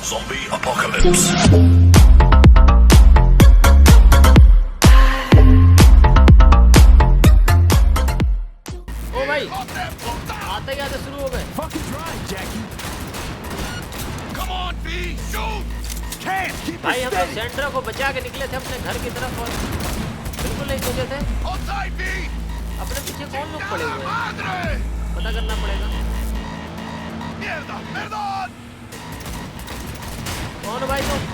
Zombie apocalypse. ओ भाई आते ही आते शुरू हो गए। Fucking drive, Jackie. Come on, B, shoot! Can't keep भाई it हम लोग steady. सेंट्रा को बचा के निकले थे अपने घर की तरफ और बिल्कुल नहीं सोचे थे Hold tight, B! अपने पीछे कौन लोग पड़े हुए हैं। Madre! पता करना पड़ेगा Mierda, perdón! कौन है भाई तुम।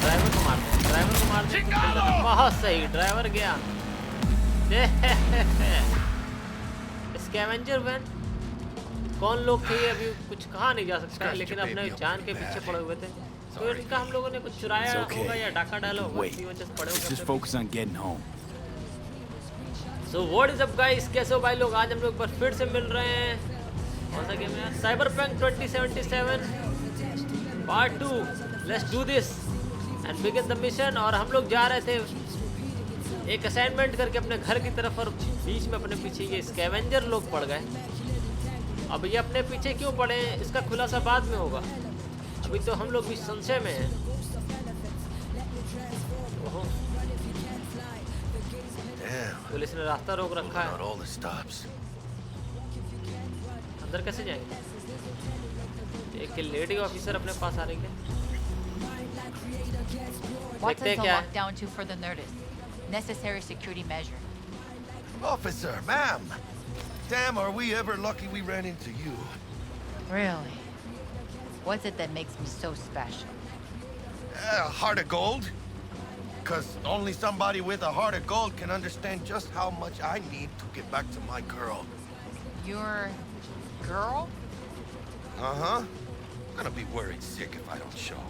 ड्राइवर को मार दे, ड्राइवर को मार दे। चिंगारो! बहुत सही, ड्राइवर गया। स्कैवेंजर वैन कौन लोग थे ये अभी कुछ कहा नहीं जा सकता है, लेकिन अपने जान के पीछे पड़े हुए थे। तो इनका हम लोगों ने कुछ चुराया होगा या डाका डाला होगा, इसी वजह से पड़े Let's just हुए। focus on getting home. So what is up guys, कैसे हो भाई लोग। आज हम लोग पर फिर से मिल रहे हैं। कौन सा गेम है? Cyberpunk 2077 part 2। Let's do this and begin the mission. और हम लोग जा रहे थे एक असाइनमेंट करके अपने घर की तरफ, और बीच में अपने पीछे ये स्कैवेंजर लोग पड़ गए। अब ये अपने पीछे क्यों पड़े हैं इसका खुलासा बाद में होगा, अभी तो हम लोग भी संशय में हैं। ओहो, Damn, पुलिस ने रास्ता रोक रखा not है। all the stops. अंदर कैसे जाएंगे? एक लेडी ऑफिसर अपने पास आ रही है। What देखते हैं does the क्या है। lockdown to further notice? Necessary security measure. Officer, ma'am! Damn, are we ever lucky we ran into you. Really? What's it that makes me so special? Heart of gold? Because only somebody with a heart of gold can understand just how much I need to get back to my girl. Your girl? Uh-huh. I'm gonna be worried sick if I don't show.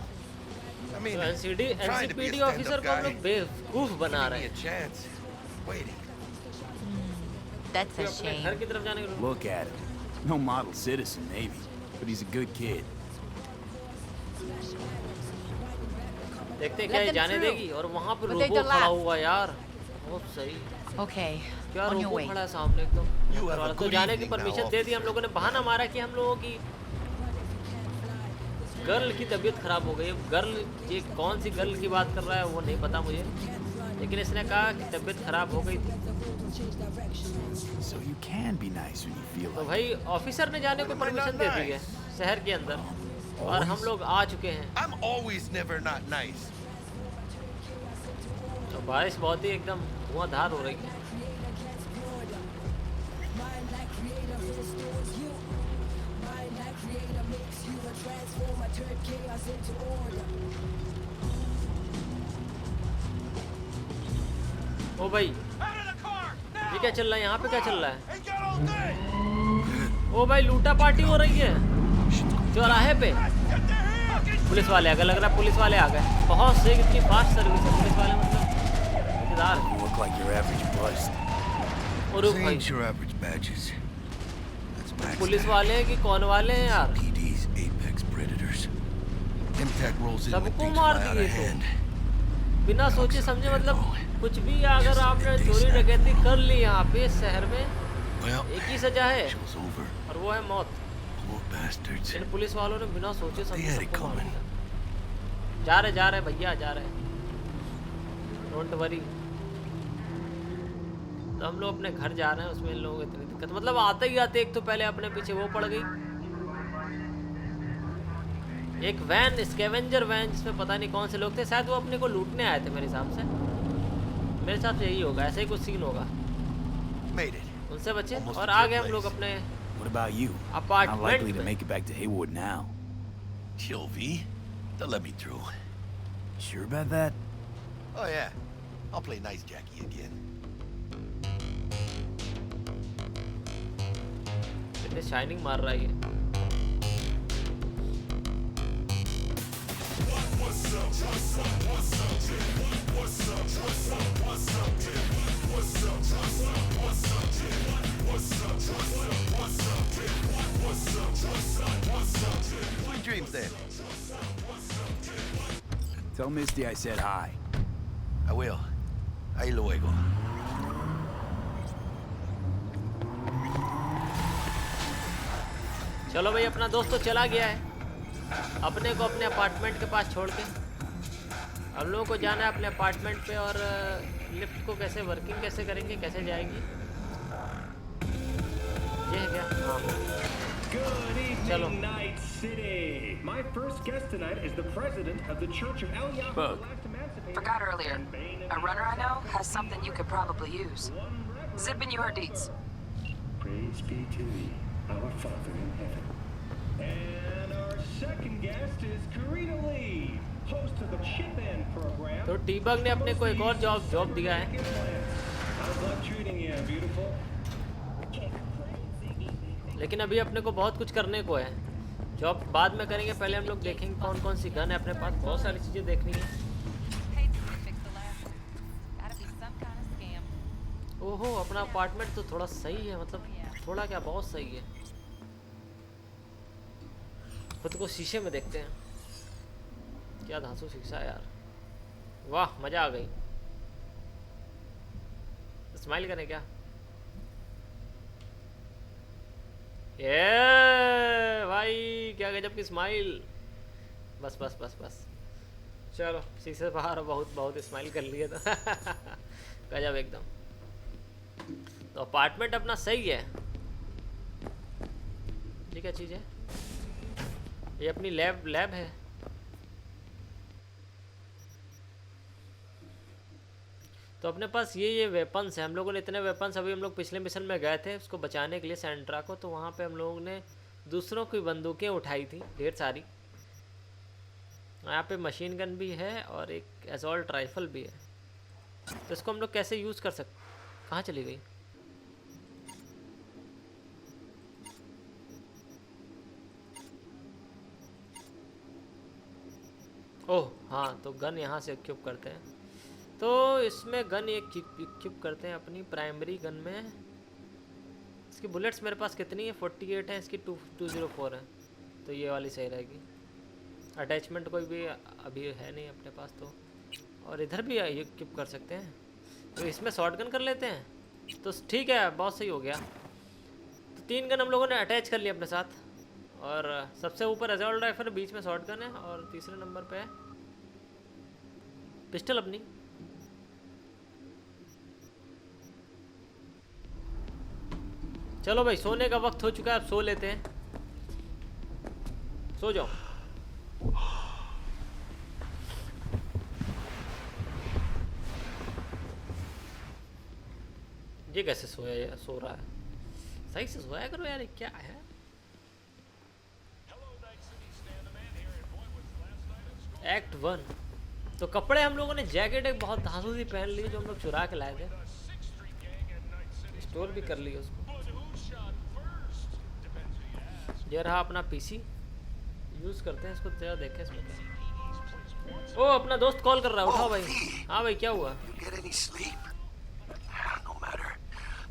I mean, तो NCD trying to be a एनसीपीडी stand-up officer को हम guy, लोग बेवकूफ बना giving रहे me a हैं। chance. Waiting. That's कि a अपने घर shame. की तरफ जाने के लिए। Look at him. No model citizen, maybe, but he's a good kid. देखते हैं क्या Let ये them जाने through. देगी। और वहाँ पर But they रोबो don't खड़ा laugh. हुआ यार, बहुत सही। Okay, क्या on your रोबो way. खड़ा है सामने एकदम। You have a तो good जाने की evening now, परमिशन दे दी। हम लोगों ने बहाना मारा कि हम लोगों की गर्ल की तबीयत खराब हो गई। अब गर्ल, ये कौन सी गर्ल की बात कर रहा है वो नहीं पता मुझे, लेकिन इसने कहा कि तबीयत खराब हो गई थी। So you can be nice when you feel तो like. भाई ऑफिसर ने जाने को परमिशन दे दी है शहर के अंदर, और हम लोग आ चुके हैं। I'm always never not nice. तो बारिश बहुत ही एकदम धुआंधार हो रही है। ओ भाई ये क्या चल रहा है यहाँ पे? क्या चल रहा है? ओ भाई लूटा पार्टी हो रही है चौराहे पे। पुलिस वाले आ गए, लग रहा है पुलिस वाले आ गए। बहुत सही, कितनी फास्ट सर्विस है पुलिस वाले, मतलब मजेदार। You look like your average bust. और This भाई ain't your average badges. That's backstab. Police वाले हैं कि कौन वाले हैं यार? PD's apex predators. MTech rolls in when सबको things मार fly out दिए of तो hand. बिना सोचे समझे, मतलब कुछ भी अगर आपने चोरी डकैती कर ली यहाँ पे शहर में, Well, एक ही सजा है show's over. और वो है मौत। Poor bastards. इन पुलिस वालों ने बिना सोचे They समझे had it सबको मार coming. दिया। जा रहे भैया, जा रहे। Don't worry. तो हम लोग अपने घर जा रहे हैं, उसमें इन लोगों को इतनी दिक्कत, मतलब आते ही आते एक तो पहले अपने पीछे वो पड़ गई, एक वैन, स्कैवेंजर वैन, जिसमें पता नहीं कौन से लोग थे। शायद वो अपने को लूटने आए थे मेरे हिसाब से। मेरे हिसाब से यही होगा, ऐसे ही कुछ सीन होगा। Made it. उनसे बचे Almost और to आ your गए हम place. लोग अपने What about you? Apartment Not likely to में। make it back to Haywood now. Chill, V. They'll let me through. Sure about that? Oh, yeah. I'll play nice Jackie again. इतने shining मार रहा है ये। Sweet dreams then. Tell Misty I said hi. I will. Ahí luego. चलो भाई, अपना दोस्त तो चला गया है। अपने को अपने अपार्टमेंट के पास छोड़ के हम लोगों को जाना है अपने अपार्टमेंट पे। और लिफ्ट को कैसे वर्किंग कैसे करेंगे, कैसे जाएगी, ये है क्या? हाँ Good चलो। evening, Night City. My first guest tonight is the president of the Church of Eliyahu, the last emancipator. Forgot earlier. A runner I know has something you could probably use. Zip in your deeds. Praise be to thee, our Father in heaven. And our second guest is Karina Lee, host of the Chip In program. तो टीबग ने अपने को एक और job दिया है। How's life treating you, beautiful? लेकिन अभी अपने को बहुत कुछ करने को है। जॉब बाद में करेंगे, पहले हम लोग देखेंगे कौन कौन सी गन है अपने पास। बहुत सारी चीज़ें देखनी है। ओहो, अपना अपार्टमेंट तो थोड़ा सही है, मतलब थोड़ा क्या बहुत सही है। खुद को शीशे में देखते हैं, क्या धांसू शीशा है यार। वाह मज़ा आ गई। स्माइल करें क्या? ये भाई क्या गजब की स्माइल। बस बस बस बस चलो, शीशे से बाहर बहुत स्माइल कर लिए तो गजब एकदम। तो अपार्टमेंट अपना सही है। ये क्या चीज़ है? ये अपनी लैब है। तो अपने पास ये वेपन्स है। हम लोगों ने इतने वेपन्स, अभी हम लोग पिछले मिशन में गए थे उसको बचाने के लिए सेंट्रा को, तो वहाँ पे हम लोगों ने दूसरों की बंदूकें उठाई थी ढेर सारी। यहाँ पे मशीन गन भी है और एक असॉल्ट राइफल भी है। तो इसको हम लोग कैसे यूज़ कर सकते? कहाँ चली गई? ओह हाँ, तो गन यहाँ से इक्विप करते हैं। तो इसमें गन एक इक्विप करते हैं अपनी प्राइमरी गन में। इसकी बुलेट्स मेरे पास कितनी है? 48 है। इसकी 204 है, तो ये वाली सही रहेगी। अटैचमेंट कोई भी अभी है नहीं अपने पास तो। और इधर भी इक्विप कर सकते हैं, तो इसमें शॉर्ट गन कर लेते हैं। तो ठीक है, बहुत सही हो गया। तो 3 गन हम लोगों ने अटैच कर लिया अपने साथ। और सबसे ऊपर असॉल्ट राइफल, बीच में शॉर्ट गन है और तीसरे नंबर पे है पिस्टल अपनी। चलो भाई, सोने का वक्त हो चुका है, अब सो लेते हैं। सो जाओ। ये कैसे सोया, सो रहा है? सही से सोया करो यार, क्या है? एक्ट 1। तो कपड़े हम लोगों ने जैकेट एक बहुत धांसू सी पहन ली जो हम लोग चुरा के लाए थे। स्टोर भी कर लिया उसको। ये रहा अपना पीसी, यूज करते हैं इसको। जरा देखें इसमें क्या। ओ अपना दोस्त कॉल कर रहा है, उठाओ भाई। हाँ भाई क्या हुआ?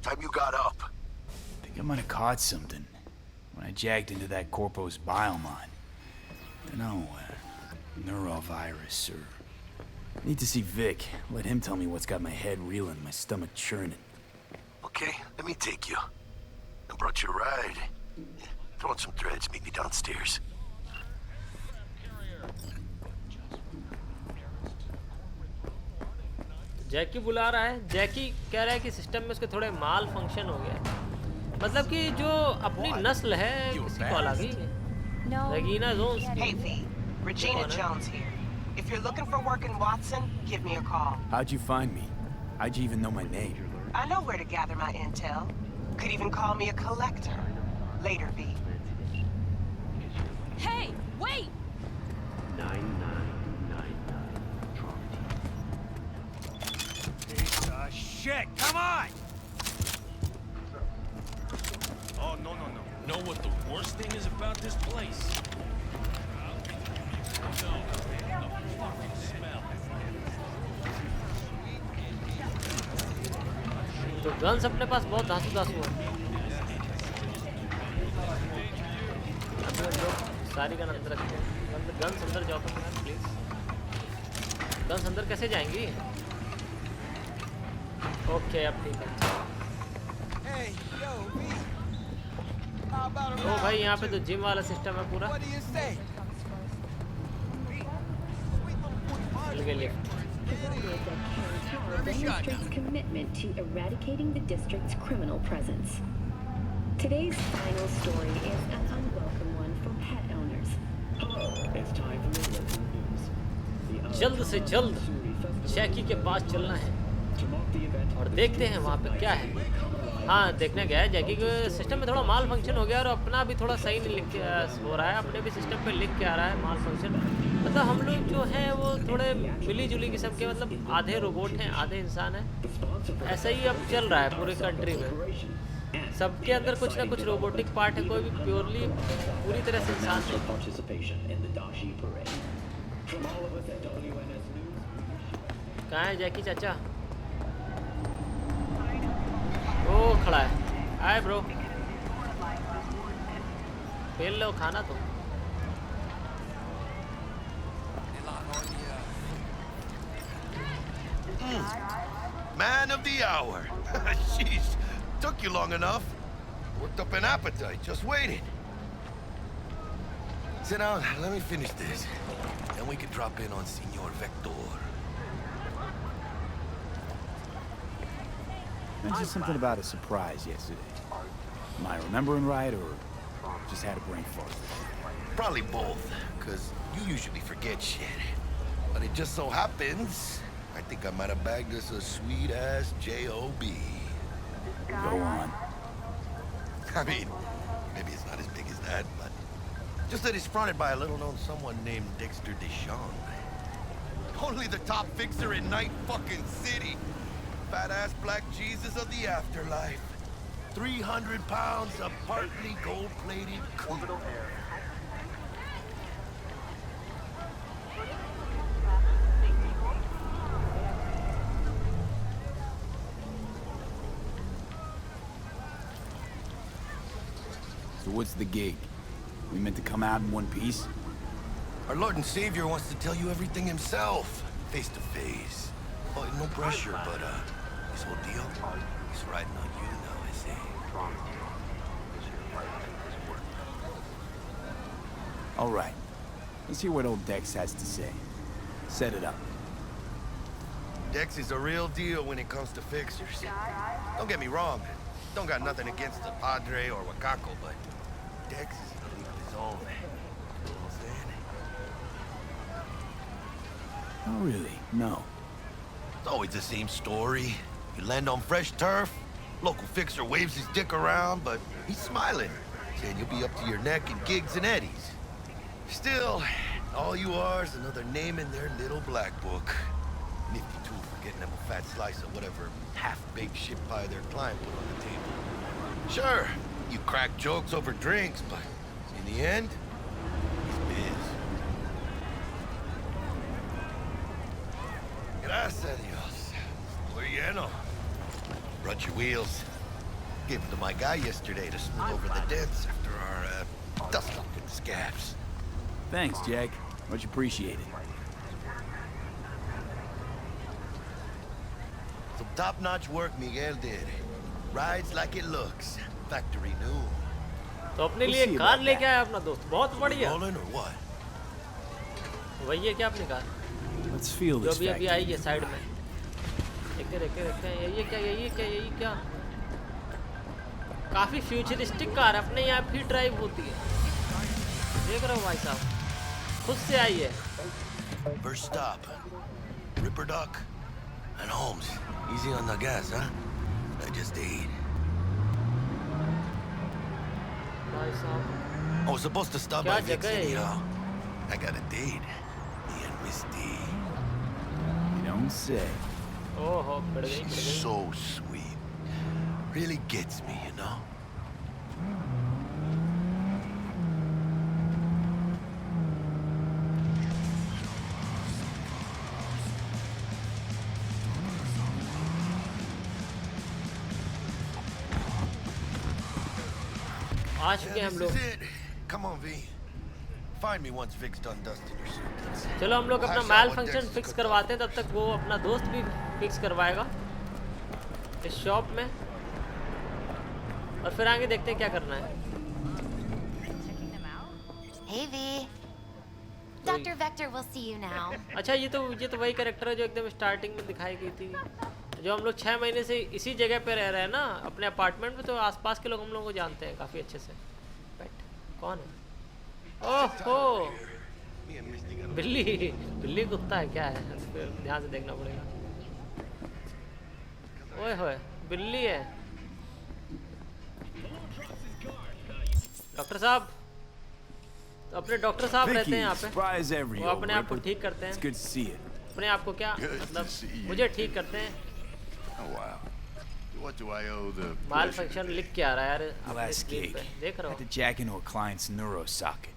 Time you got up. I think I might have caught something when I jagged into that Corpo's biomon. Dunno, neurovirus or... Need to see Vic. Let him tell me what's got my head reeling, my stomach churning. Okay, let me take you. I brought you a ride. Throw on some threads, meet me downstairs. जैकी बुला रहा है। जैकी कह रहा है कि system में उसके थोड़े माल फंक्शन हो गया है। मतलब कि जो अपनी नस्ल है किसी को अलग ही है। Regina Jones की। Hey V, Regina Jones here. If you're looking for work in Watson, give me a call. How'd you find me? How'd you even know my name? I know where to gather my intel. Could even call me a collector. Later, V. Hey, wait! 9999 Shit, come on! Oh, no. Know what the worst thing is about this place? No, the fucking smell. तो guns अपने पास बहुत धांसू है। अभी हम लोग सारी gun अंदर रखते हैं। गन्स अंदर जाओ तो यार प्लीज। गन्स अंदर कैसे जाएंगी? ओके अब ठीक है। ओ भाई यहाँ पे तो जिम वाला सिस्टम है पूरा। गई lift. demonstrates commitment to eradicating the district's criminal presence. Today's final story is an unwelcome one for pet owners. Hello, it's time for your local news. The जल्द से जल्द जैकी के पास चलना है to mark the event और देखते हैं वहाँ पे क्या है। हाँ, देखने गया है। जैकी के सिस्टम में थोड़ा माल फंक्शन हो गया और अपना भी थोड़ा सही नहीं लिख के हो रहा है। अपने भी सिस्टम पे लिख के आ रहा है माल फंक्शन। मतलब हम लोग जो हैं वो थोड़े मिली जुली किस्म के, मतलब आधे रोबोट हैं आधे इंसान हैं। ऐसा ही अब चल रहा है पूरी कंट्री में। सबके अंदर कुछ ना कुछ रोबोटिक पार्ट है, कोई भी प्योरली पूरी तरह से इंसान नहीं। participation in the Dashi parade. From all of us at WNS News. कहाँ है जैकी चाचा? ओ खड़ा है। हाय ब्रो, खेल लो खाना तो। Man of the hour. Sheesh, took you long enough. Worked up an appetite, just waiting. Sit down, let me finish this. Then we can drop in on Senor Vector. Mentioned something about a surprise yesterday. Am I remembering right, or just had a brain fart? Probably both, because you usually forget shit. But it just so happens, I think I might have bagged us a sweet-ass J.O.B. Go on. I mean, maybe it's not as big as that, but just that it's fronted by a little-known someone named Dexter Deshawn. Only the top fixer in Night fucking City. Fat-ass black Jesus of the afterlife. 300 pounds of partly gold-plated cool. So what's the gig? We meant to come out in one piece? Our Lord and Savior wants to tell you everything himself, face to face. Oh, no pressure, but this whole deal is riding on you now, I say. All right. Let's hear what old Dex has to say. Set it up. Dex is a real deal when it comes to fixers. Don't get me wrong, don't got nothing against the Padre or Wakako, but Dex is in a league of his own. You know what I'm saying? Oh, really? No. It's always the same story. You land on fresh turf, local fixer waves his dick around, but he's smiling, saying you'll be up to your neck in gigs and eddies. Still, all you are is another name in their little black book. Nifty too for getting them a fat slice of whatever half-baked shit pie their client put on the table. Sure, you crack jokes over drinks, but in the end, it's biz. Gracias a Dios. Estoy lleno. Brought your wheels. Gave them to my guy yesterday to smooth over the dents after our dust-up with the scabs. Thanks, Jack. Much appreciated. Some top-notch work Miguel did. Rides like it looks. Factory new. तो अपने लिए car लेके आया अपना दोस्त, बहुत बढ़िया। Rolling or what? वही है क्या अपनी कार? Let's feel जो this भी अभी आई factory. है साइड में। देखते ये क्या? काफी फ्यूचरिस्टिक कार अपने यहाँ भी ड्राइव होती है। देख रहे हो भाई साहब, खुद से आई है। First stop. Ripper Duck and Holmes. Easy on the gas, huh? I just ate. भाई साहब। I was supposed to stop क्या by Vic's जगह है ये? anyhow. I got a date. Me and Misty. You don't say. ओहो, बढ़ गई। She's so sweet. Really gets me, you know? आ चुके हैं हम लोग। This is it. Come on, V. Find me once Vic's done dusting her circuits. चलो हम लोग अपना मैल फंक्शन फिक्स करवाते हैं, तब तक वो अपना दोस्त भी फिक्स करवाएगा इस शॉप में, और फिर आगे देखते हैं क्या करना है। Hey, V. Dr. Vector will see you now. अच्छा ये तो वही कैरेक्टर है जो एकदम स्टार्टिंग में दिखाई गई थी, जो हम लोग 6 महीने से इसी जगह पे रह रहे हैं ना अपने अपार्टमेंट में, तो आसपास के लोग हम लोग को जानते हैं काफ़ी अच्छे से। पेट कौन है? ओहो बिल्ली, बिल्ली कुत्ता है क्या है? ध्यान से देखना पड़ेगा। ओए होए बिल्ली है। डॉक्टर साहब, तो अपने डॉक्टर साहब रहते हैं यहाँ पे, वो अपने आप को ठीक करते हैं। अपने आप को क्या मतलब, मुझे ठीक करते हैं। माल फंक्शन लिख के आ रहा है यार अपनी स्क्रीन पे, देख रहा हूँ। jack into a client's neuro socket.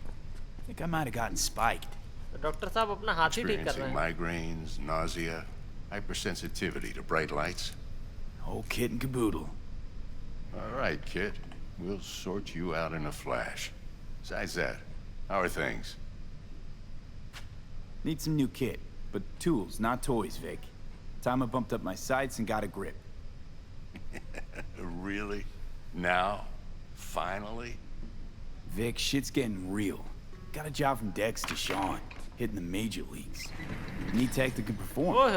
I think I might have gotten spiked. तो डॉक्टर साहब अपना हाथ ही ठीक कर रहे हैं। Migraines, nausea, hypersensitivity to bright lights. Whole kit and caboodle. All right, kid. We'll sort you out in a flash. Besides that, how are things? Need some new kit, but tools, not toys, Vic. Time I bumped up my sights and got a grip. Really? Now? Finally? Vic, shit's getting real. Got a job from Dex to Sean, hitting the major leagues. Need tech that can perform. ओह,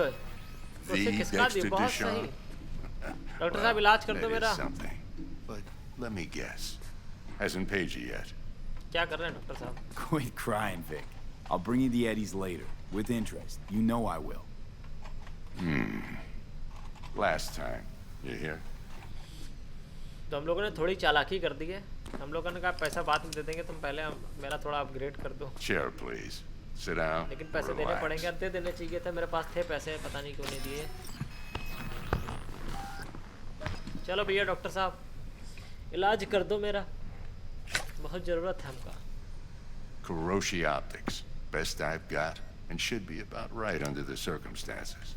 उसे किसका दी? बहुत सही। Doctor साहब इलाज कर दो मेरा। But let me guess. Hasn't paid you yet. क्या कर रहे हैं डॉक्टर साहब? Quit crying, Vic. I'll bring you the eddies later, with interest. You know I will. Last time. You hear? तो हम लोगों ने थोड़ी चालाकी कर दी है। हम लोगों ने कहा पैसा बाद में दे देंगे, तुम पहले मेरा थोड़ा अपग्रेड कर दो। Chair, please. Sit down. लेकिन पैसे देने पड़ेंगे, दे देने चाहिए थे, मेरे पास थे पैसे, पता नहीं क्यों नहीं दिए। चलो भैया डॉक्टर साहब, इलाज कर दो मेरा, बहुत ज़रूरत है हमका। Kuroshi Optics. Best I've got, and should be about right under the circumstances.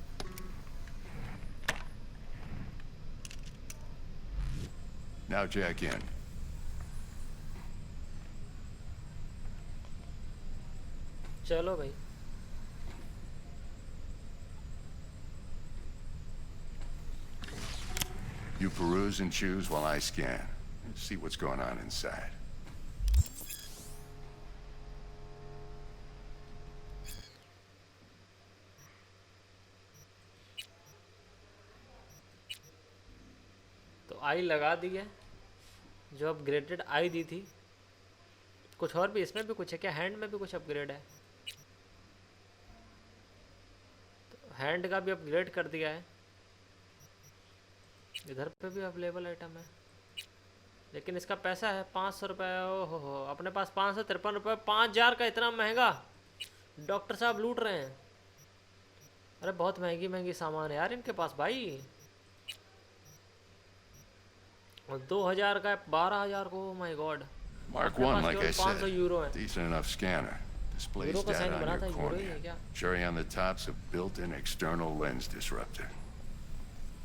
Now jack in. चलो भाई। You peruse and choose while I scan. See what's going on inside. तो आई लगा दी है, जो अपग्रेडेड आई दी थी। कुछ और भी इसमें भी कुछ है क्या? हैंड में भी कुछ अपग्रेड है, तो हैंड का भी अपग्रेड कर दिया है। इधर पे भी अवेलेबल आइटम है, लेकिन इसका पैसा है 500 रुपये। ओहो हो, अपने पास 553 रुपये, 5000 का इतना महंगा। डॉक्टर साहब लूट रहे हैं। अरे बहुत महंगी महंगी सामान है यार इनके पास भाई। और 2000 का 12000 को, my God. Mark 1, like I said, decent enough scanner. Displays data on your cornea. Cherry on the top's a built-in external lens disruptor.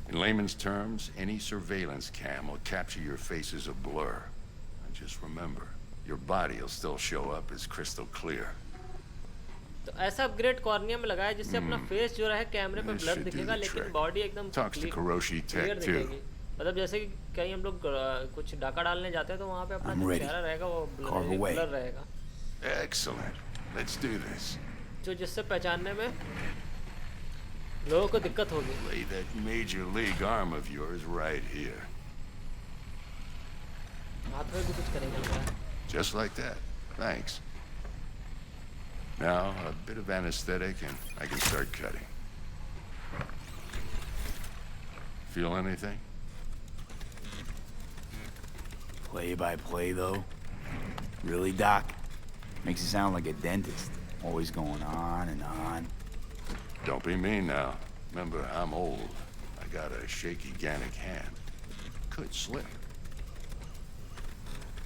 In layman's terms, any surveillance cam will capture your face as a blur. And just remember, your body will still show up as crystal clear. तो ऐसा upgrade cornea में लगाया जिससे अपना face जो है कैमरे पे ब्लर दिखेगा, लेकिन बॉडी एकदम क्लियर दिखेगी। मतलब जैसे कि कहीं हम लोग कुछ डाका डालने जाते हैं तो वहाँ पे अपना जो चेहरा रहेगा वो ब्लर रहेगा। Excellent. Let's do this. जो जिससे पहचानने में लोगों को दिक्कत होगी। Lay that major league arm of yours right here. हाथ में भी कुछ करेंगे क्या? Just like that. Thanks. Now a bit of anesthetic and I can start cutting. Feel anything? Play by play, though? Really, Doc? Makes you sound like a dentist. Always going on and on. Don't be mean now. Remember, I'm old. I got a shaky Gannic hand. Could slip.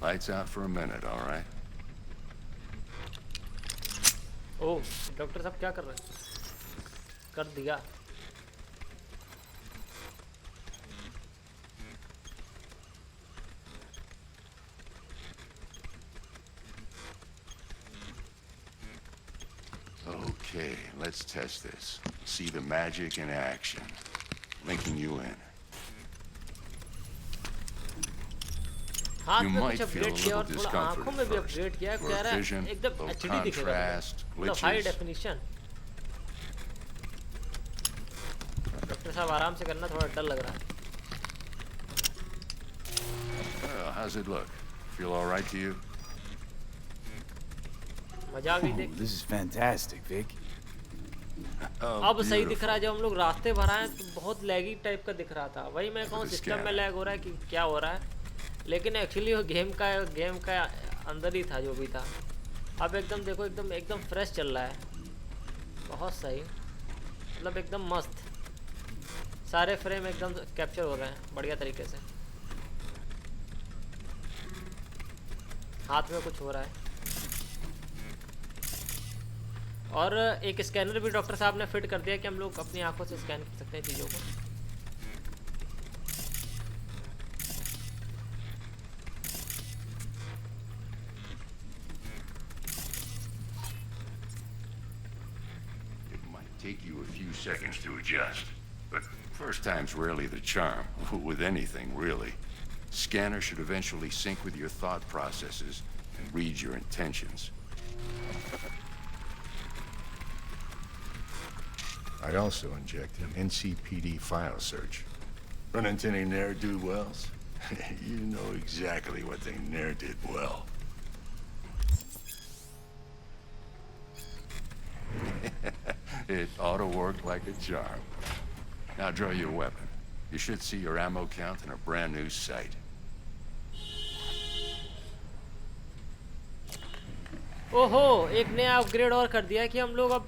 Lights out for a minute, all right? Oh, doctor साहब क्या कर रहे हैं? कर दिया। Okay, let's test this. See the magic in action. Linking you in. हाथ You में might कुछ feel a अपग्रेड किया little और थोड़ा discomfort आंखों at में भी first. अपग्रेड किया, कह Blurred रहा है vision, एकदम low एचडी दिखेगा, contrast, मतलब हाई glitches. डेफिनेशन। डॉक्टर साहब आराम से करना, थोड़ा डर लग रहा है। Well, how's it look? Feel all right to you? मजा आ गई देख। This is fantastic, Vic. अब सही दिख रहा है। जब हम लोग रास्ते भरा है तो बहुत लैगी टाइप का दिख रहा था, वही मैं कहूँ सिस्टम में लैग हो रहा है कि क्या हो रहा है, लेकिन एक्चुअली वो गेम का अंदर ही था जो भी था। अब एकदम देखो, एकदम फ्रेश चल रहा है, बहुत सही, मतलब एकदम मस्त, सारे फ्रेम एकदम कैप्चर हो रहे हैं बढ़िया तरीके से। हाथ में कुछ हो रहा है और एक स्कैनर भी डॉक्टर साहब ने फिट कर दिया कि हम लोग अपनी आंखों से स्कैन कर सकते हैं चीज़ों को। It might take you a few seconds to adjust, but first time's rarely the charm, with anything, really. Scanner should eventually sync with your thought processes and read your intentions. I also injected an NCPD file search. Run into any ne'er-do-wells? You know exactly what they ne'er did well. It ought to work like a charm. Now draw your weapon. You should see your ammo count in a brand new sight. ओहो, एक नया upgrade और कर दिया कि हम लोग अब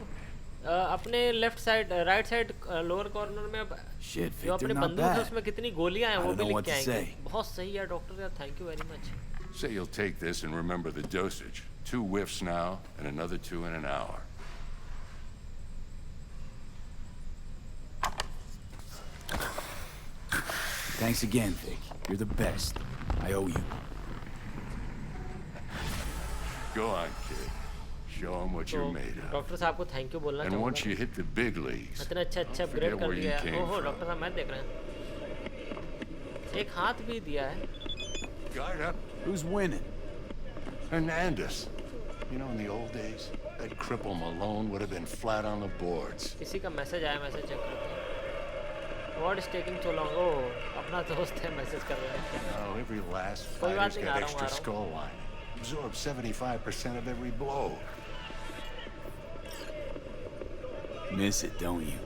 अपने left side, right side lower corner में अब जो अपने बंदूक है उसमें कितनी गोलियां हैं वो भी लिख के आएंगे। बहुत सही है डॉक्टर यार, thank you very much. Say you'll take this and remember the dosage. 2 whiffs now and another 2 in an hour. Thanks again, Vic. You're the best. I owe you. Go on, kid. Show them what you're made of. Doctor साहब को thank you बोलना And once you hit the big leagues, इतना अच्छा upgrade कर दिया है। ओहो doctor साहब मैच देख रहे हैं, एक हाथ भी दिया है। Guard up. Who's winning? Hernandez. You know, in the old days, that cripple Malone would have been flat on the boards. किसी का मैसेज आया, मैसेज चेक करते हैं। What is taking so long? ओह अपना दोस्त है, मैसेज कर रहा है। Oh, every last कोई बात fighter's नहीं, got आ रहा extra हूँ। skull lining. Absorb 75% of every blow. Miss it, don't you?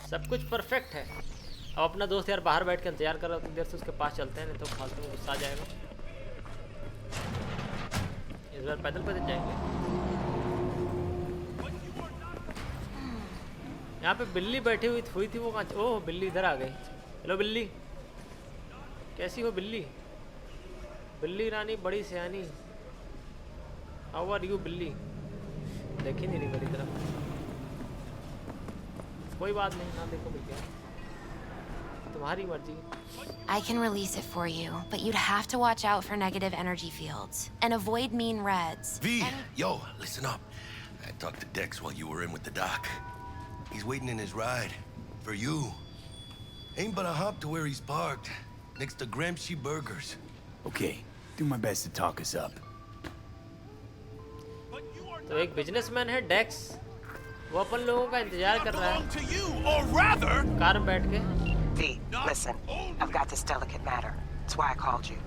सब कुछ परफेक्ट है। अब अपना दोस्त यार बाहर बैठ के इंतजार कर रहा है, तो देर से उसके पास चलते हैं, नहीं तो फालतू में गुस्सा आ जाएगा। इस बार पैदल जाएंगे। यहाँ पे बिल्ली बैठी हुई थी वो कहाँ? ओह बिल्ली इधर आ गई। हेलो बिल्ली, कैसी हो बिल्ली? बिल्ली रानी बड़ी सियानी। हाउ आर यू बिल्ली? देख ही नहीं रही मेरी तरफ। कोई बात नहीं, ना देखो भैया, तुम्हारी मर्जी। I can release it for you, but you'd have to watch out for negative energy fields and avoid mean reds. V, yo, listen up. I talked to Dex while you were in with the doc. He's waiting in his ride for you. Ain't but a hop to where he's parked, next to Gramsci Burgers. Okay, do my best to talk us up. तो एक businessman है डेक्स, वो अपन लोगों का इंतजार कर रहा है कार में बैठ के। V, listen, I've got this delicate matter. That's why I called you.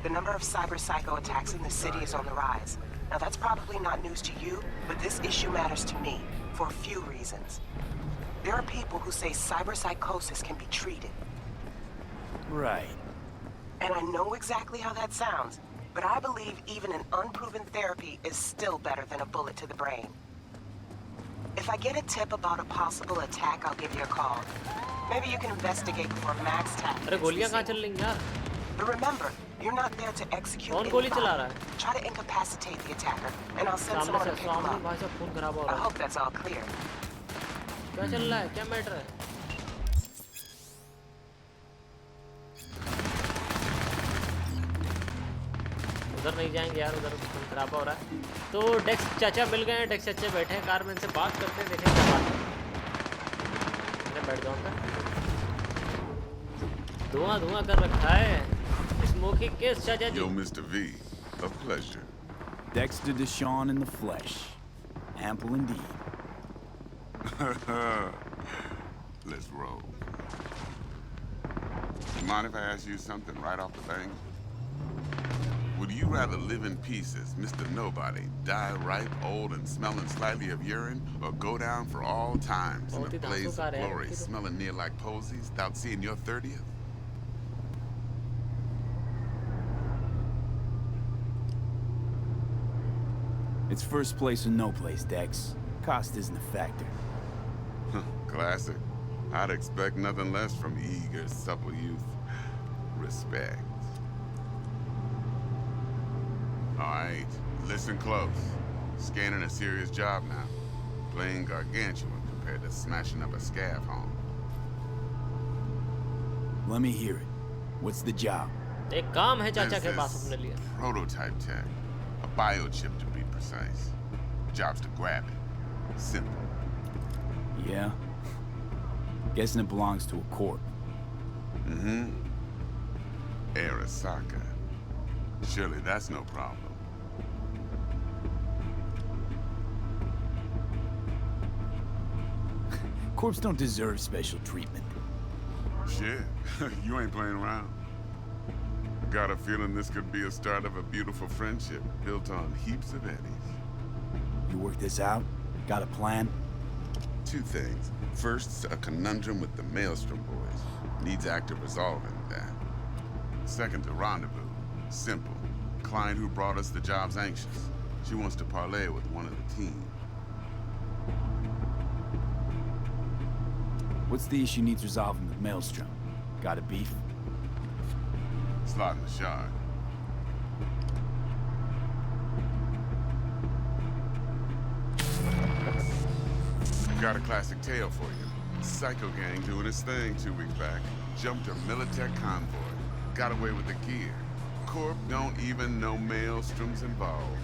The number of cyber psycho attacks in the city is on the rise. Now that's probably not news to you, but this issue matters to me for a few reasons. There are people who say cyber psychosis can be treated. Right. And I know exactly how that sounds, but I believe even an unproven therapy is still better than a bullet to the brain. If I get a tip about a possible attack, I'll give you a call. Maybe you can investigate before Max tackles. अरे गोलियां कहाँ चल रही हैं यार? But remember, You're not there to execute कौन गोली चला anybody. रहा है? Try to incapacitate the attacker, and I'll send सामने someone से to pick him सामने up. भाई साहब खून खराब हो I रहा है। hope that's all clear. क्या चल रहा है? क्या मैटर है? उधर नहीं जाएंगे यार, उधर खून खराब हो रहा है। तो डेक्स चाचा मिल गए हैं, डेक्स चाचा बैठे हैं कार में, इनसे बात करते हैं, देखें क्या बात है। मैं बैठ जाऊँ क्या? धुआं धुआं कर रखा है स्मोकी केस चाचा जी। Yo, Mr. V, a pleasure. Dexter Deshawn in the flesh. Ample indeed. Let's roll. Mind if I ask you something right off the bang? Would you rather live in pieces, Mr. Nobody, die ripe, old, and smelling slightly of urine, or go down for all times in a blaze of glory, smelling near like posies, without seeing your 30th? It's first place or no place, Dex. Cost isn't a factor. Classic. I'd expect nothing less from eager, supple youth. Respect. All right, listen close. Scanning a serious job now. Playing gargantuan compared to smashing up a scav home. Let me hear it. What's the job? एक काम है चाचा के पास अपने लिए। Prototype tech. A biochip to be precise. Job's to grab it. Simple. Yeah? Guessing it belongs to a corp. Mm-hmm. Arasaka. Surely that's no problem. Corps don't deserve special treatment. Shit, you ain't playing around. Got a feeling this could be a start of a beautiful friendship built on heaps of eddies. You work this out? Got a plan? Two things. First, a conundrum with the Maelstrom boys. Needs active resolving, that. Second, a rendezvous. Simple. Client who brought us the job's anxious. She wants to parlay with one of the team. What's the issue needs resolving with Maelstrom? Got a beef? Slot in the shard. Got a classic tale for you. Psycho gang doing its thing 2 weeks back. Jumped a Militech convoy. Got away with the gear. Corp don't even know Maelstrom's involved.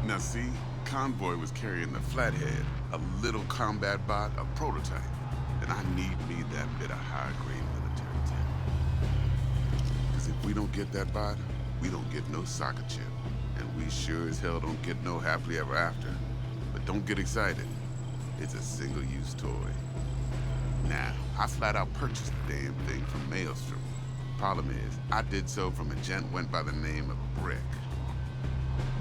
Now see, convoy was carrying the Flathead, a little combat bot, a prototype. And I need me that bit of high-grade military tech. Because if we don't get that bot, we don't get no soccer chip. And we sure as hell don't get no happily ever after. But don't get excited. It's a single-use toy. Now, I flat out purchased the damn thing from Maelstrom. Problem is, I did so from a gent went by the name of Brick.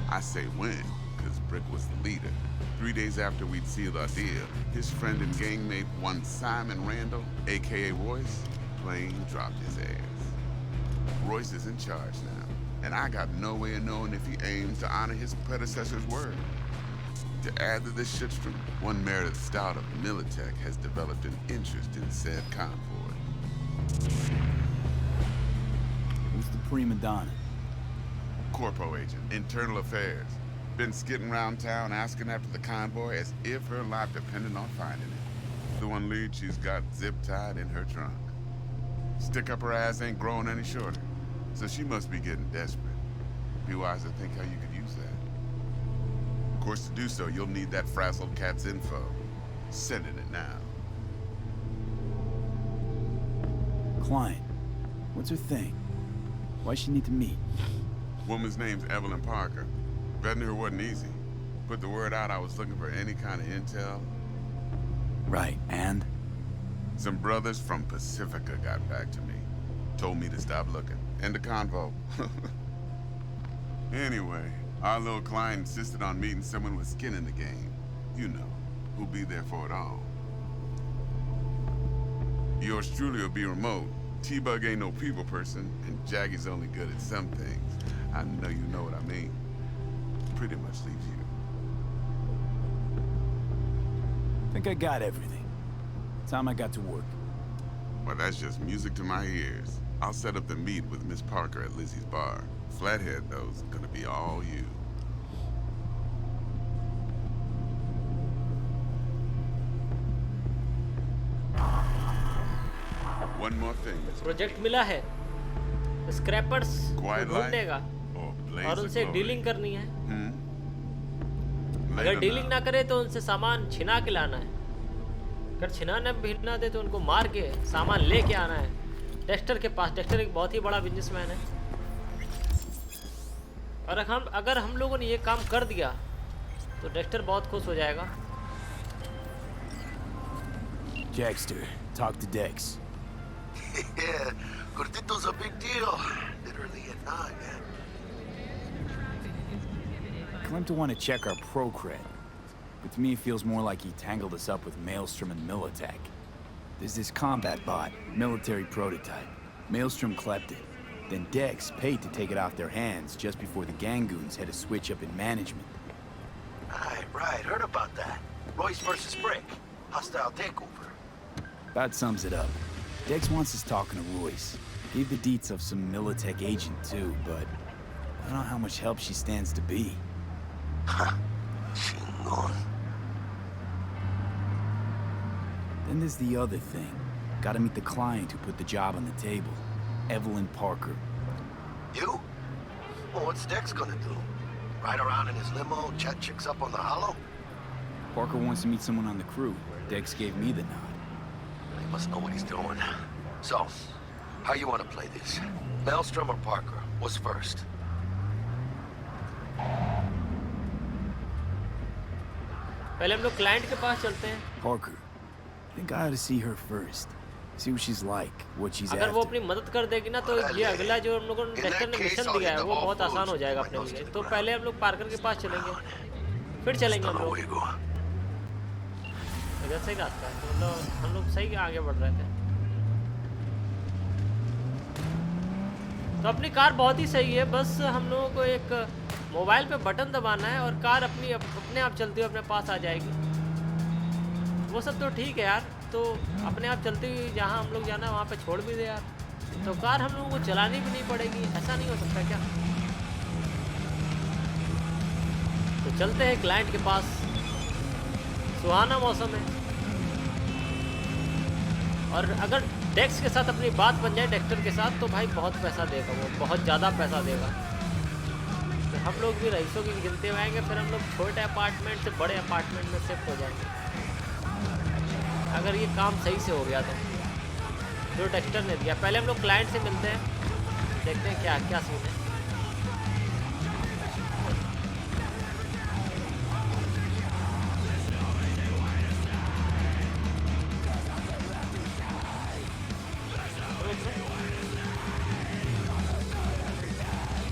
I say when, because Brick was the leader. 3 days after we'd sealed our deal, his friend and gangmate, one Simon Randall, a.k.a. Royce, plain dropped his ass. Royce is in charge now, and I got no way of knowing if he aims to honor his predecessor's word. To add to this shitstorm, one Meredith Stout of Militech has developed an interest in said convoy. Who's the prima donna? Corpo agent, internal affairs. Been skidding around town asking after the convoy as if her life depended on finding it. The one lead she's got zip-tied in her trunk. Stick up her ass ain't growing any shorter, so she must be getting desperate. Be wise to think how you could use that. Of course, to do so, you'll need that frazzled cat's info. Sending it now. Client. What's her thing? Why she need to meet? Woman's name's Evelyn Parker. Vetting her wasn't easy. Put the word out I was looking for any kind of intel. Right, and? Some brothers from Pacifica got back to me. Told me to stop looking. End of convo. Anyway, our little client insisted on meeting someone with skin in the game. You know, who'll be there for it all. Yours truly will be remote. T-Bug ain't no people person, and Jaggy's only good at some things. I know you know what I mean. Pretty much leaves you. Think I got everything. Time I got to work. Well, that's just music to my ears. I'll set up the meet with Miss Parker at Lizzie's bar. Flathead, though, is gonna be all you. One more thing. Project मिला है scrapers ढूंढने का और उनसे dealing करनी है। अगर dealing ना करे तो उनसे सामान छिना के लाना है। अगर छिनाने भी ना दे तो उनको मार के सामान लेके आना है डेक्स्टर के पास। डेक्स्टर एक बहुत ही बड़ा बिजनेसमैन है और अगर हम लोगों ने ये काम कर दिया तो डेक्स्टर बहुत खुश हो जाएगा। Jackster, talk to Dex. Yeah, Gordito's a big deal. Literally a nod. Claim to want to check our pro cred, but to me it feels more like he tangled us up with Maelstrom and Militech. There's this combat bot, military prototype. Maelstrom clept it. Then Dex paid to take it off their hands just before the Gangoons had a switch up in management. Right, heard about that. Royce versus Brick. Hostile takeover. About sums it up. Dex wants us talking to Royce. Gave the deets of some Militech agent too, but I don't know how much help she stands to be. Chingon. Then there's the other thing. Gotta meet the client who put the job on the table. Evelyn Parker. You? Well, what's Dex gonna do? Ride around in his limo, chat chicks up on the hollow? Parker wants to meet someone on the crew. Dex gave me the nod. He must know what he's doing. So, how you want to play this? Maelstrom or Parker? What's first? पहले हम लोग client के पास चलते हैं। Parker. I think I ought to see her first. See what she's like, what she's अगर वो after. अपनी मदद कर देगी ना तो ये अगला जो हम लोगों ने डेक्स्टर ने मिशन दिया है वो बहुत आसान हो जाएगा अपने लिए। तो पहले हम लोग पार्कर के पास चलेंगे, फिर चलेंगे हम लोग। इधर सही रास्ता है, तो मतलब हम लोग सही आगे बढ़ रहे थे। तो अपनी कार बहुत ही सही है, बस हम लोगों को एक मोबाइल पे बटन दबाना है और कार अपने आप चलती हुई अपने पास आ जाएगी। वो सब तो ठीक है यार, तो अपने आप चलती हुई जहाँ हम लोग जाना है वहाँ पे छोड़ भी दे यार। तो कार हम लोगों को चलानी भी नहीं पड़ेगी, ऐसा नहीं हो सकता क्या? तो चलते हैं क्लाइंट के पास। सुहाना मौसम है और अगर डेक्स के साथ अपनी बात बन जाए डेक्स्टर के साथ तो भाई बहुत पैसा देगा, वो बहुत ज़्यादा पैसा देगा। तो हम लोग भी रईसों की गिनती में आएंगे, फिर हम लोग छोटे अपार्टमेंट से बड़े अपार्टमेंट में शिफ्ट हो जाएंगे अगर ये काम सही से हो गया तो। जो डेक्स्टर ने दिया, पहले हम लोग क्लाइंट से मिलते हैं, देखते हैं क्या क्या सीन है।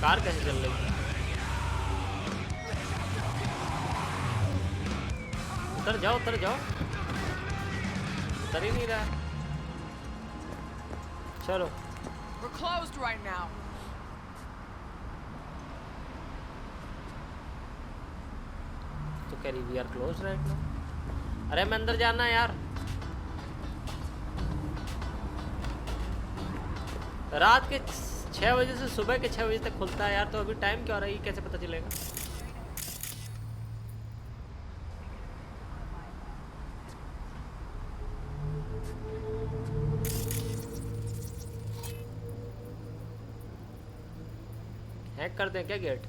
कार कैसे चल रही है? उतर जाओ उतर जाओ, उतर ही नहीं रहा। चलो। We're closed right now. तो कह रही we are closed right now। अरे मैं अंदर जाना है यार। रात के 6 बजे से सुबह के 6 बजे तक खुलता है यार, तो अभी टाइम क्या हो रहा है ये कैसे पता चलेगा? हैक करते हैं क्या गेट?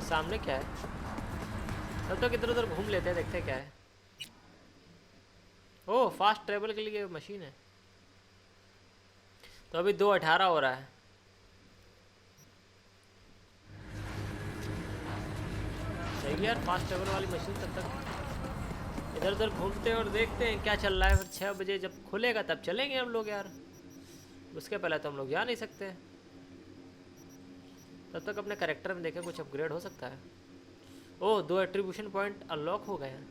सामने क्या है? तब तक इधर उधर घूम लेते हैं, देखते हैं क्या है। ओह, फास्ट ट्रेवल के लिए मशीन है। तो अभी 2:18 हो रहा है। सही है यार, फास्ट ट्रेवल वाली मशीन। तब तक इधर उधर घूमते हैं और देखते हैं क्या चल रहा है। फिर 6 बजे जब खुलेगा तब चलेंगे हम लोग यार, उसके पहले तो हम लोग जा नहीं सकते। तब तक अपने कैरेक्टर में देखें कुछ अपग्रेड हो सकता है। ओह, 2 एट्रीब्यूशन पॉइंट अनलॉक हो गए हैं।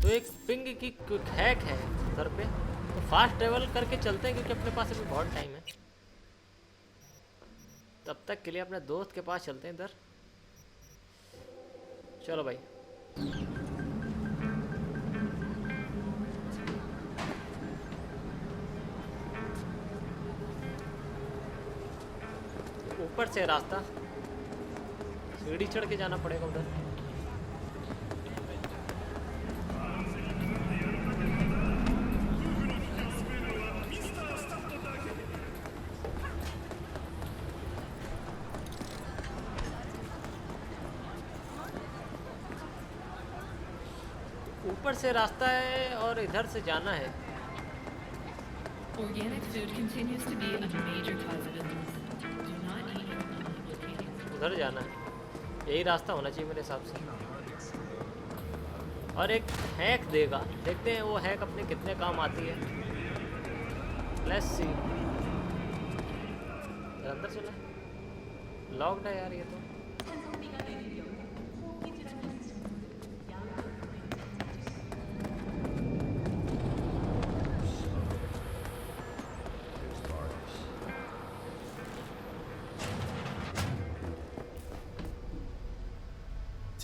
तो एक पिंग की क्विक हैक है उधर पे, तो फास्ट ट्रेवल करके चलते हैं क्योंकि अपने पास अभी बहुत टाइम है। तब तक के लिए अपने दोस्त के पास चलते हैं इधर। चलो भाई। ऊपर से रास्ता, सीढ़ी चढ़ के जाना पड़ेगा उधर। ऊपर से रास्ता है और इधर से जाना है। Organic food continues to be a major cause of illness. Do not eat in public locations. उधर जाना है, यही रास्ता होना चाहिए मेरे हिसाब से। और एक हैक देगा, देखते हैं वो हैक अपने कितने काम आती है। Let's see. अंदर चला, लॉक्ड है यार ये तो।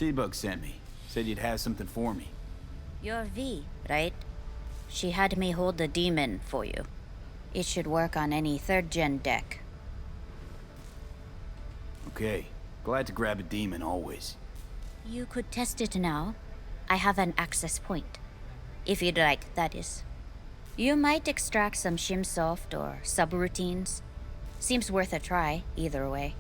T-Bug sent me. Said you'd have something for me. You're V, right? She had me hold the demon for you. It should work on any 3rd-gen deck. Okay. Glad to grab a demon always. You could test it now. I have an access point. If you'd like, that is. You might extract some shimsoft or subroutines. Seems worth a try, either way.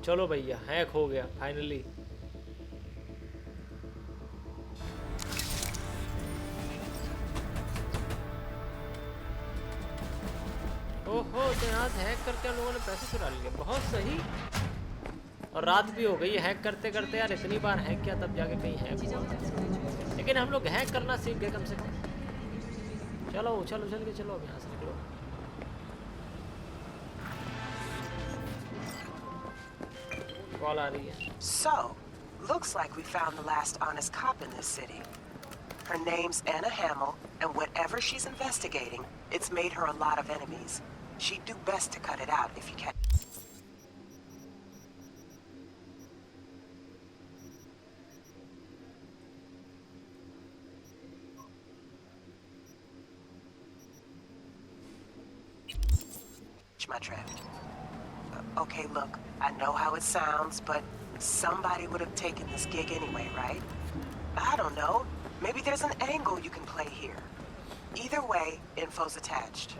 चलो भैया, hack हो गया finally. ओहो, तो यहाँ hack करके हम लोगों ने पैसे चुरा लिए। बहुत सही। और रात भी हो गई है हैक करते करते यार। इतनी बार हैक किया तब जाके कहीं हैक हुआ। लेकिन हम लोग हैक करना सीख गए कम से कम। चलो चलो चल के चलो, अब यहाँ से निकलो। कॉल आ रही है। So, looks like we found the last honest cop in this city. Her name's Anna Hamill, and whatever she's investigating, it's made her a lot of enemies. She'd do best to cut it out if you can. My drift. Okay, look, I know how it sounds, but somebody would have taken this gig anyway, right? I don't know. Maybe there's an angle you can play here. Either way, info's attached.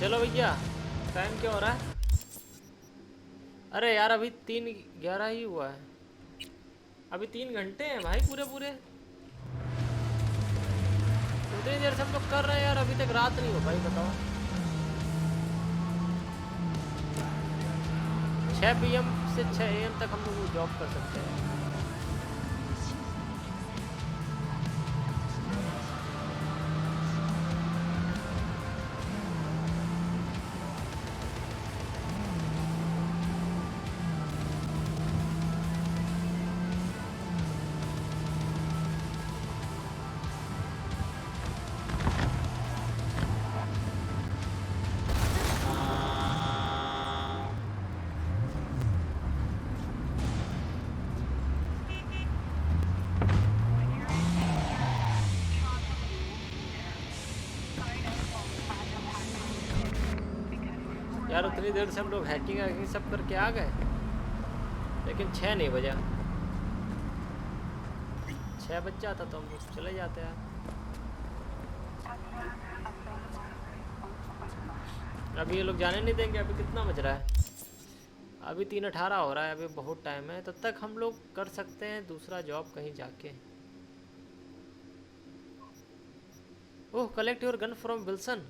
चलो भैया, time क्या हो रहा है? अरे यार, अभी 3:11 ही हुआ है। अभी 3 घंटे हैं भाई, पूरे पूरे। उतनी देर से हम लोग कर रहे हैं यार, अभी तक रात नहीं हो पाई। बताओ, 6 PM से 6 AM तक हम लोग जॉब कर सकते हैं। यार उतनी देर से हम लोग हैकिंग सब करके आ गए, लेकिन 6 नहीं बजा। 6 बज जाता तो हम लोग चले जाते हैं। अभी ये लोग जाने नहीं देंगे। अभी कितना बज रहा है? अभी 3:18 हो रहा है। अभी बहुत टाइम है। तब तक हम लोग कर सकते हैं दूसरा जॉब कहीं जाके। Oh, collect your gun from Wilson.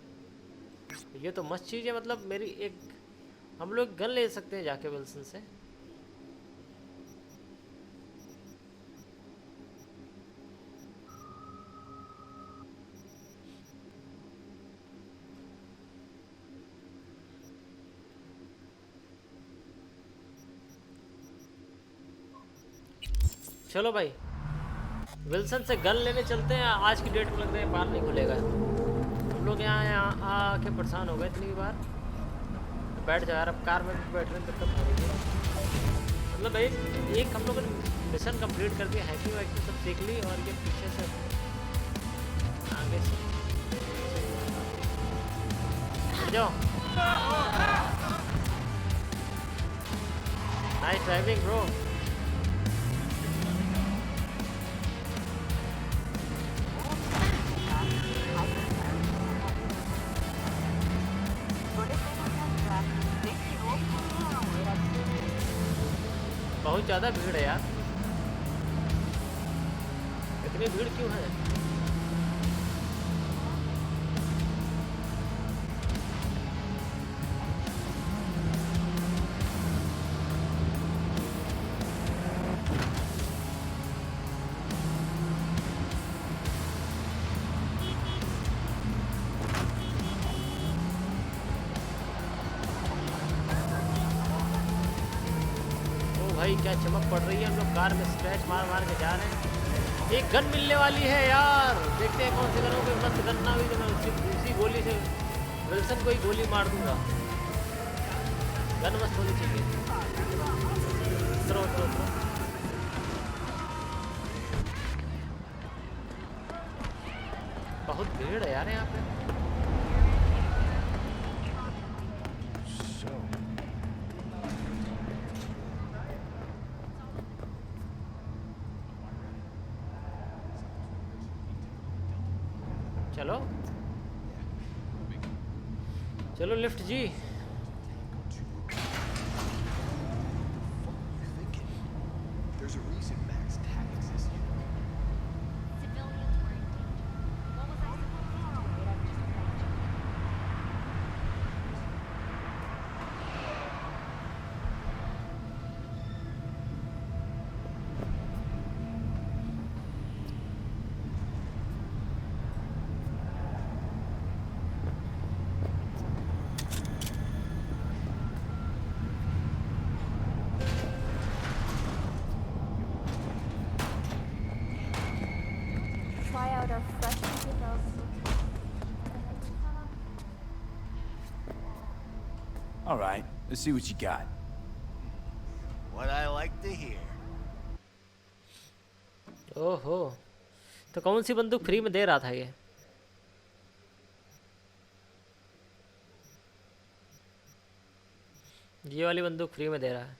ये तो मस्त चीज़ है। मतलब मेरी एक हम लोग गन ले सकते हैं जाके विल्सन से। चलो भाई, विल्सन से गन लेने चलते हैं। आज की डेट में लग रहा है बार नहीं खुलेगा। हम लोग यहाँ आके परेशान हो गए इतनी बार। तो बैठ जाओ यार, अब कार में भी बैठ रहे हैं तब हो रही है। मतलब भाई एक हम लोगों ने मिशन कंप्लीट कर दिया। हैकिंग वैकिंग सब सीख ली और ये पीछे से आगे से बैठ जाओ। Nice driving bro. बहुत ज़्यादा भीड़ है यार। इतनी भीड़ क्यों है? भाई क्या चमक पड़ रही है। हम लोग कार में स्क्रैच मार मार के जा रहे हैं। एक गन मिलने वाली है यार। देखते हैं कौन सी गन होगी। मस्त गन ना हुई तो मैं उसी गोली से विल्सन को ही गोली मार दूंगा। गन मस्त होनी चाहिए। उतरो। बहुत भीड़ है यार यहाँ पे। चलो लिफ्ट जी। All right, let's see what you got. What I like to hear. ओहो, तो कौन सी बंदूक फ्री में दे रहा था ये? ये वाली बंदूक फ्री में दे रहा है।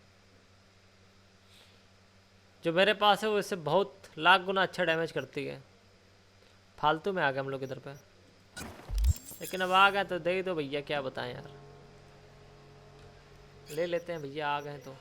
जो मेरे पास है वो इससे बहुत लाख गुना अच्छा डैमेज करती है। फालतू में आ गए हम लोग इधर पे। लेकिन अब आ गए तो दे दो भैया, क्या बताएं यार। ले लेते हैं भैया, आ गए तो।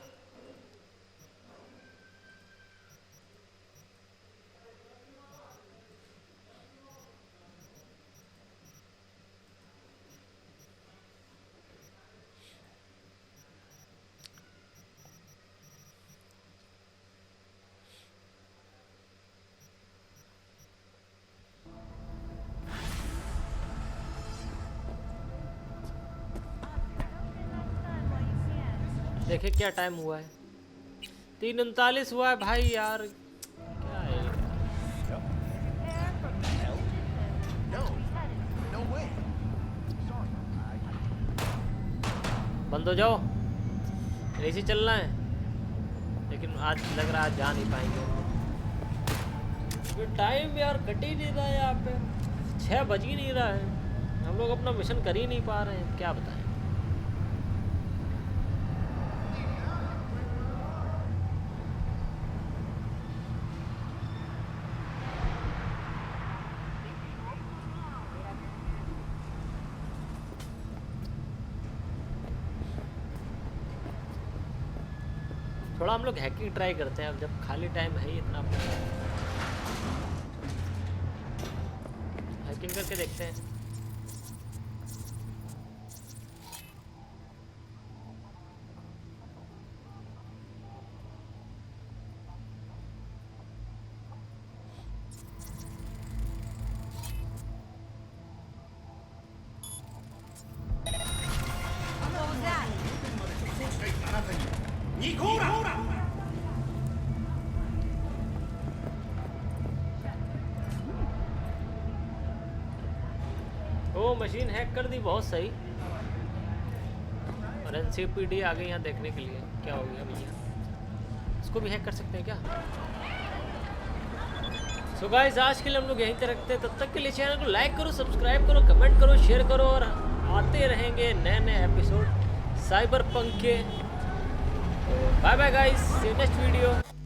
देखे क्या टाइम हुआ है। 3:39 हुआ है भाई यार। क्या है बंद हो जाओ। ऐसे चलना है। लेकिन आज लग रहा है आज जा नहीं पाएंगे। टाइम यार कट ही नहीं रहा है यहाँ पे। 6 बज ही नहीं रहा है। हम लोग अपना मिशन कर ही नहीं पा रहे हैं। क्या बताएं। थोड़ा हम लोग हैकिंग ट्राई करते हैं अब, जब खाली टाइम है ही इतना, हैकिंग करके देखते हैं। वो मशीन हैक कर दी, बहुत सही। और NCPD आ गई यहाँ देखने के लिए, क्या हो गया भैया, इसको भी हैक कर सकते हैं क्या? सो गाइस आज के लिए हम लोग यहीं तक रखते हैं, तब तक के लिए चैनल को लाइक करो, सब्सक्राइब करो, कमेंट करो, शेयर करो, और आते रहेंगे नए नए एपिसोड साइबरपंक के। Bye bye guys, see you next video.